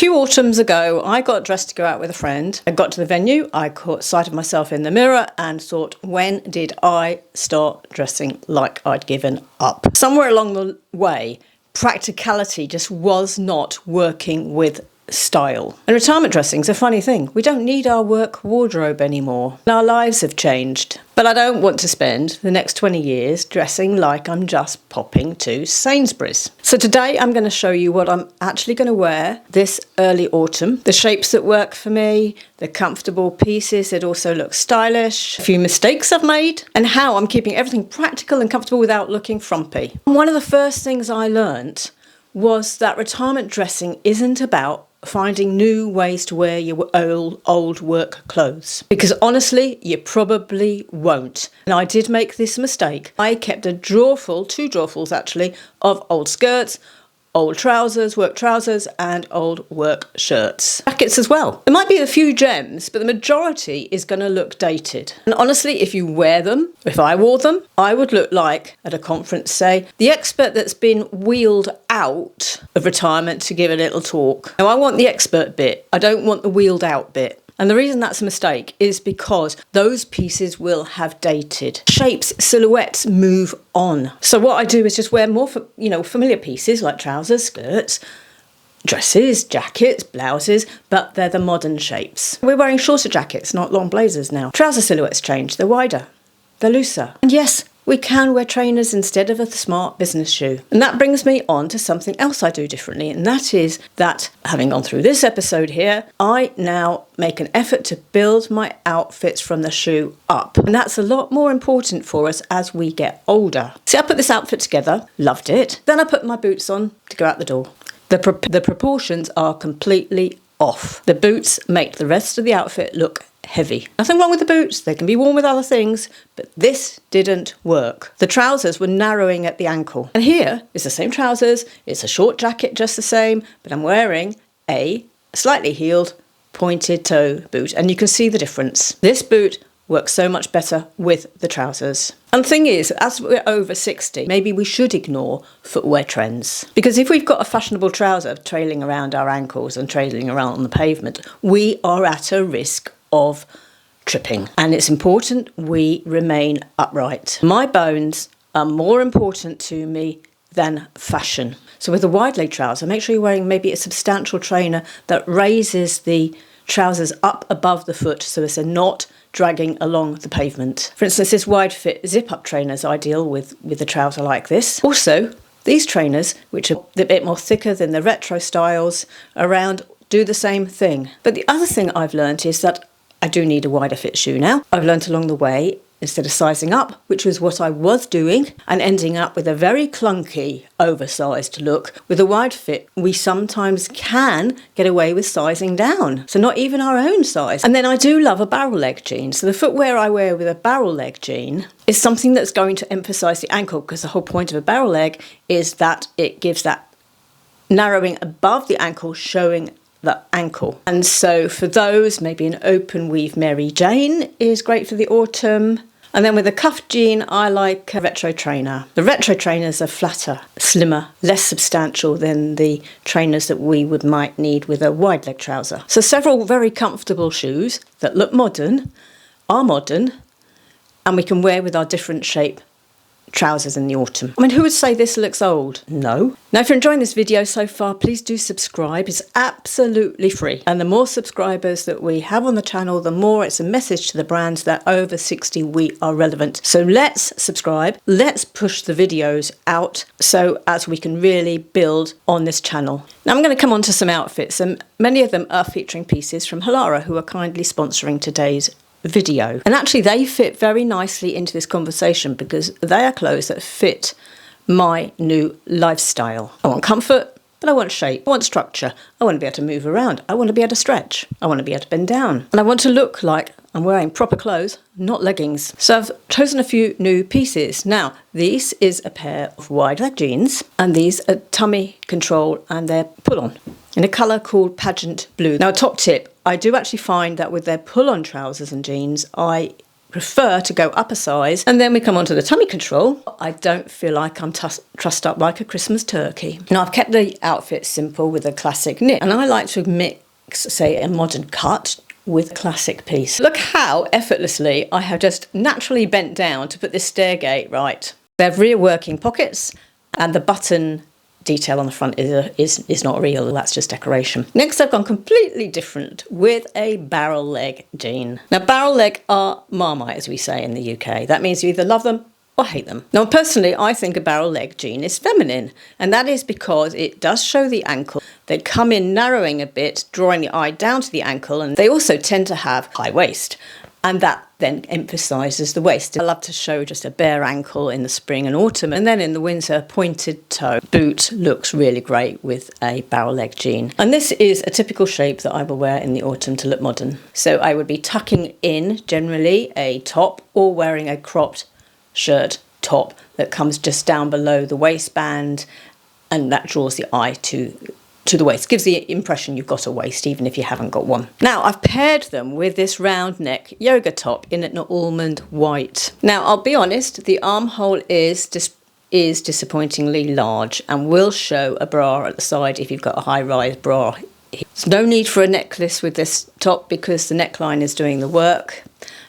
few autumns ago, I got dressed to go out with a friend. I got to the venue, I caught sight of myself in the mirror and thought, when did I start dressing like I'd given up? Somewhere along the way, practicality just was not working with style. And retirement dressing's a funny thing. We don't need our work wardrobe anymore. Our lives have changed. But I don't want to spend the next 20 years dressing like I'm just popping to Sainsbury's. So today I'm going to show you what I'm actually going to wear this early autumn. The shapes that work for me, the comfortable pieces that also look stylish, a few mistakes I've made, and how I'm keeping everything practical and comfortable without looking frumpy. One of the first things I learnt was that retirement dressing isn't about finding new ways to wear your old work clothes. Because honestly, you probably won't. And I did make this mistake. I kept a drawerful, 2 drawerfuls actually, of old skirts, old trousers, work trousers, and old work shirts. Jackets as well. There might be a few gems, but the majority is going to look dated. And honestly, if you wear them, if I wore them, I would look like, at a conference say, the expert that's been wheeled out of retirement to give a little talk. Now, I want the expert bit. I don't want the wheeled out bit. And the reason that's a mistake is because those pieces will have dated. Shapes, silhouettes move on. So what I do is just wear more, familiar pieces like trousers, skirts, dresses, jackets, blouses, but they're the modern shapes. We're wearing shorter jackets, not long blazers now. Trouser silhouettes change. They're wider. They're looser. And yes, we can wear trainers instead of a smart business shoe. And that brings me on to something else I do differently, and that is that, having gone through this episode here, I now make an effort to build my outfits from the shoe up. And that's a lot more important for us as we get older. See, I put this outfit together, loved it. Then I put my boots on to go out the door. The proportions are completely off. The boots make the rest of the outfit look heavy. Nothing wrong with the boots, they can be worn with other things, but this didn't work. The trousers were narrowing at the ankle. And here is the same trousers, it's a short jacket just the same, but I'm wearing a slightly heeled pointed toe boot, and you can see the difference. This boot works so much better with the trousers. And the thing is, as we're over 60, maybe we should ignore footwear trends. Because if we've got a fashionable trouser trailing around our ankles and trailing around on the pavement, we are at a risk of tripping. And it's important we remain upright. My bones are more important to me than fashion. So with a wide leg trouser, make sure you're wearing maybe a substantial trainer that raises the trousers up above the foot so as they're not dragging along the pavement. For instance, this wide fit zip-up trainer is ideal with a trouser like this. Also, these trainers, which are a bit more thicker than the retro styles around, do the same thing. But the other thing I've learned is that I do need a wider fit shoe now. I've learnt along the way, instead of sizing up, which was what I was doing, and ending up with a very clunky, oversized look. With a wide fit, we sometimes can get away with sizing down. So not even our own size. And then I do love a barrel leg jean. So the footwear I wear with a barrel leg jean is something that's going to emphasize the ankle, because the whole point of a barrel leg is that it gives that narrowing above the ankle, showing the ankle. And so for those, maybe an open weave Mary Jane is great for the autumn. And then with a cuff jean, I like a retro trainer. The retro trainers are flatter, slimmer, less substantial than the trainers that we might need with a wide leg trouser. So several very comfortable shoes that look modern, are modern, and we can wear with our different shape trousers in the autumn. I mean, who would say this looks old? No. Now, if you're enjoying this video so far, please do subscribe. It's absolutely free. And the more subscribers that we have on the channel, the more it's a message to the brands that over 60 we are relevant. So let's subscribe. Let's push the videos out so as we can really build on this channel. Now, I'm going to come on to some outfits, and many of them are featuring pieces from Halara, who are kindly sponsoring today's video. And actually they fit very nicely into this conversation because they are clothes that fit my new lifestyle. I want comfort, but I want shape. I want structure. I want to be able to move around. I want to be able to stretch. I want to be able to bend down. And I want to look like I'm wearing proper clothes, not leggings. So I've chosen a few new pieces. Now, this is a pair of wide leg jeans, and these are tummy control, and they're pull-on in a colour called Pageant Blue. Now, a top tip, I do actually find that with their pull-on trousers and jeans, I prefer to go up a size. And then we come on to the tummy control. I don't feel like I'm trussed up like a Christmas turkey. Now, I've kept the outfit simple with a classic knit, and I like to mix, say, a modern cut with a classic piece. Look how effortlessly I have just naturally bent down to put this stairgate right. They have rear working pockets, and the button detail on the front is not real, that's just decoration. Next, I've gone completely different with a barrel leg jean. Now, barrel leg are Marmite, as we say in the UK. That means you either love them or hate them. Now, personally, I think a barrel leg jean is feminine, and that is because it does show the ankle. They come in narrowing a bit, drawing the eye down to the ankle, and they also tend to have high waist, and that then emphasises the waist. I love to show just a bare ankle in the spring and autumn, and then in the winter, pointed toe boot looks really great with a barrel leg jean. And this is a typical shape that I will wear in the autumn to look modern. So I would be tucking in generally a top or wearing a cropped shirt top that comes just down below the waistband, and that draws the eye to the waist. Gives the impression you've got a waist even if you haven't got one. Now, I've paired them with this round neck yoga top in an almond white. Now, I'll be honest, the armhole is disappointingly large and will show a bra at the side if you've got a high-rise bra. There's no need for a necklace with this top because the neckline is doing the work,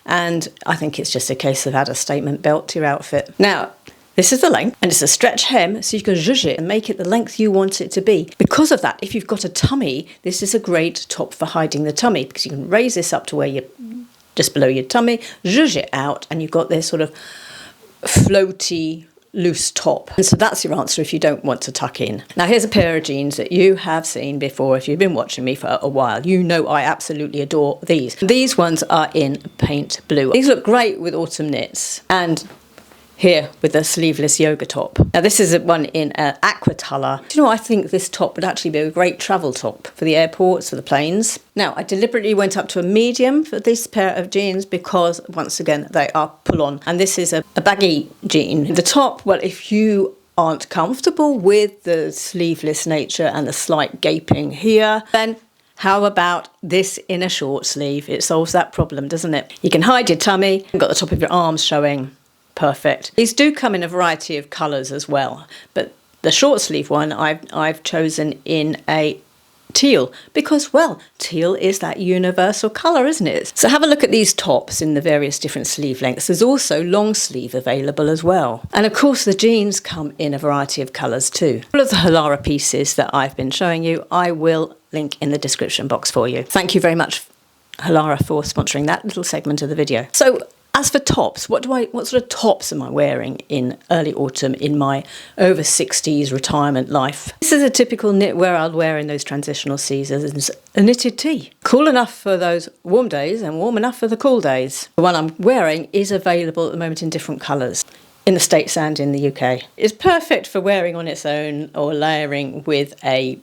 and I think it's just a case of add a statement belt to your outfit. Now, this is the length, and it's a stretch hem, so you can zhuzh it and make it the length you want it to be. Because of that, if you've got a tummy, this is a great top for hiding the tummy, because you can raise this up to where you're just below your tummy, zhuzh it out, and you've got this sort of floaty, loose top. And so that's your answer if you don't want to tuck in. Now, here's a pair of jeans that you have seen before. If you've been watching me for a while, you know I absolutely adore these. These ones are in paint blue. These look great with autumn knits, and here with a sleeveless yoga top. Now, this is one in aqua colour. Do you know, I think this top would actually be a great travel top for the airports, for the planes. Now, I deliberately went up to a medium for this pair of jeans because, once again, they are pull-on. And this is a baggy jean. The top, well, if you aren't comfortable with the sleeveless nature and the slight gaping here, then how about this in a short sleeve? It solves that problem, doesn't it? You can hide your tummy, you've got the top of your arms showing. Perfect. These do come in a variety of colours as well, but the short sleeve one I've chosen in a teal because, well, teal is that universal colour, isn't it? So have a look at these tops in the various different sleeve lengths. There's also long sleeve available as well. And of course the jeans come in a variety of colours too. All of the Halara pieces that I've been showing you, I will link in the description box for you. Thank you very much, Halara, for sponsoring that little segment of the video. So, as for tops, what sort of tops am I wearing in early autumn in my over 60s retirement life? This is a typical knitwear I'll wear in those transitional seasons, a knitted tee. Cool enough for those warm days and warm enough for the cool days. The one I'm wearing is available at the moment in different colours in the States and in the UK. It's perfect for wearing on its own or layering with a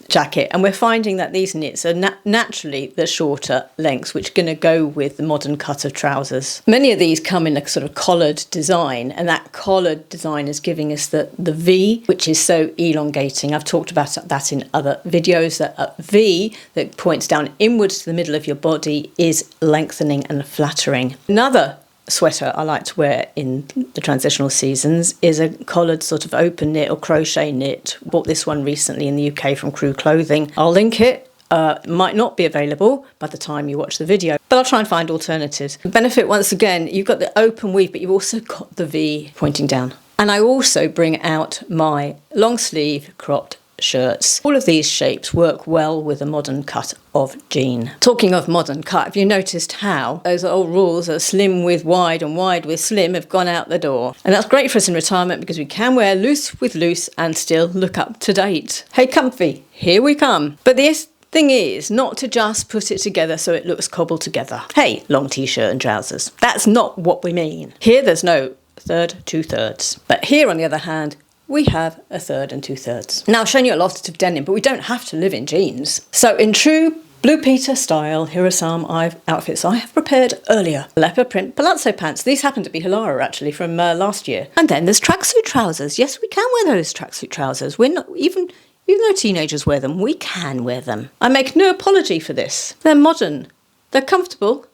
jacket, and we're finding that these knits are naturally the shorter lengths, which are going to go with the modern cut of trousers. Many of these come in a sort of collared design, and that collared design is giving us the V, which is so elongating. I've talked about that in other videos, that a V that points down inwards to the middle of your body is lengthening and flattering. Another sweater I like to wear in the transitional seasons is a collared sort of open knit or crochet knit. Bought this one recently in the UK from Crew Clothing. I'll link it. Might not be available by the time you watch the video, but I'll try and find alternatives. The benefit, once again, you've got the open weave, but you've also got the V pointing down. And I also bring out my long sleeve cropped shirts. All of these shapes work well with a modern cut of jean. Talking of modern cut, have you noticed how those old rules of slim with wide and wide with slim have gone out the door? And that's great for us in retirement because we can wear loose with loose and still look up to date. Hey comfy, here we come. But this thing is not to just put it together so it looks cobbled together. Hey, long t-shirt and trousers. That's not what we mean. Here there's no third, 2/3. But here on the other hand, we have a 1/3 and 2/3. Now, I've shown you a lot of denim, but we don't have to live in jeans. So in true Blue Peter style, here are some outfits I have prepared earlier. Leopard print palazzo pants. These happen to be Halara, actually, from last year. And then there's tracksuit trousers. Yes, we can wear those tracksuit trousers. We're not, even though teenagers wear them, we can wear them. I make no apology for this. They're modern, they're comfortable,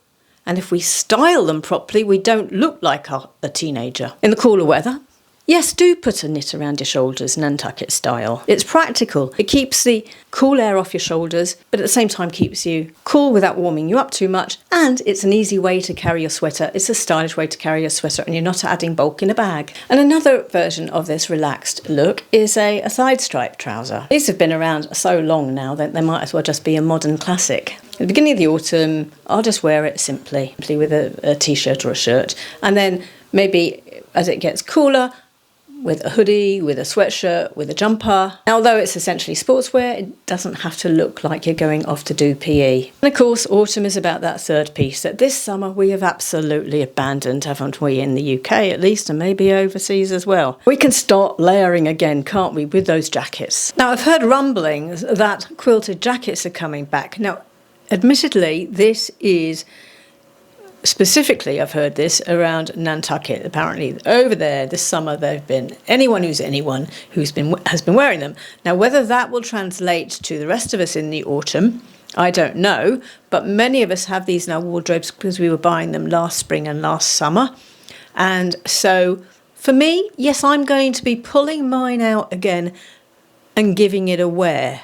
And if we style them properly, we don't look like a teenager. In the cooler weather, yes, do put a knit around your shoulders, Nantucket style. It's practical. It keeps the cool air off your shoulders, but at the same time keeps you cool without warming you up too much. And it's an easy way to carry your sweater. It's a stylish way to carry your sweater, and you're not adding bulk in a bag. And another version of this relaxed look is a side stripe trouser. These have been around so long now that they might as well just be a modern classic. At the beginning of the autumn, I'll just wear it simply with a t-shirt or a shirt. And then maybe as it gets cooler, with a hoodie, with a sweatshirt, with a jumper. Now, although it's essentially sportswear, it doesn't have to look like you're going off to do PE. And of course, autumn is about that third piece that this summer we have absolutely abandoned, haven't we, in the UK at least, and maybe overseas as well. We can start layering again, can't we, with those jackets. Now, I've heard rumblings that quilted jackets are coming back. Now, admittedly, this is specifically, I've heard this around Nantucket. Apparently, over there this summer, there've been anyone who's has been wearing them. Now, whether that will translate to the rest of us in the autumn, I don't know. But many of us have these in our wardrobes because we were buying them last spring and last summer. And so, for me, yes, I'm going to be pulling mine out again and giving it a wear.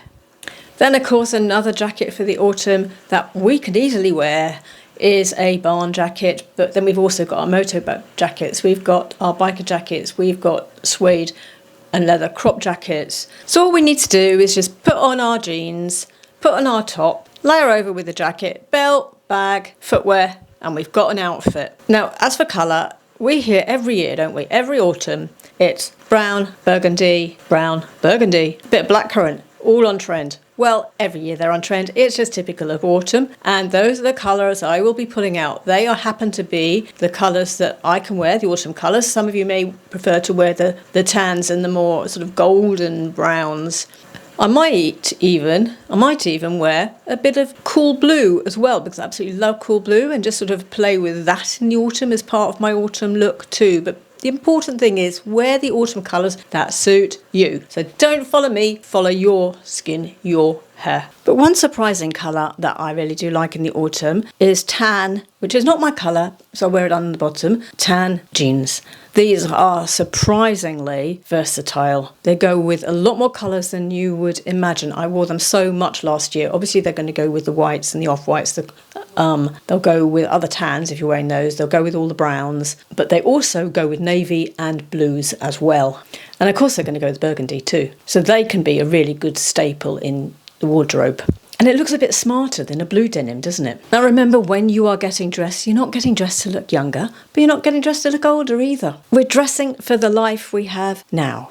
Then, of course, another jacket for the autumn that we could easily wear is a barn jacket, but then we've also got our motorboat jackets, we've got our biker jackets, we've got suede and leather crop jackets. So all we need to do is just put on our jeans, put on our top, layer over with a jacket, belt, bag, footwear, and we've got an outfit. Now, as for colour, we hear every year, don't we? Every autumn, it's brown, burgundy, a bit of blackcurrant, all on trend. Well, every year they're on trend. It's just typical of autumn. And those are the colours I will be pulling out. They happen to be the colours that I can wear, the autumn colours. Some of you may prefer to wear the tans and the more sort of golden browns. I might even wear a bit of cool blue as well, because I absolutely love cool blue, and just sort of play with that in the autumn as part of my autumn look too. But the important thing is wear the autumn colours that suit you. So don't follow me, follow your skin, your hair. But one surprising colour that I really do like in the autumn is tan, which is not my colour, so I wear it on the bottom, tan jeans. These are surprisingly versatile. They go with a lot more colours than you would imagine. I wore them so much last year. Obviously, they're going to go with the whites and the off-whites. They'll go with other tans if you're wearing those. They'll go with all the browns. But they also go with navy and blues as well. And of course, they're going to go with burgundy too. So they can be a really good staple in the wardrobe. And it looks a bit smarter than a blue denim, doesn't it? Now remember, when you are getting dressed, you're not getting dressed to look younger, but you're not getting dressed to look older either. We're dressing for the life we have now.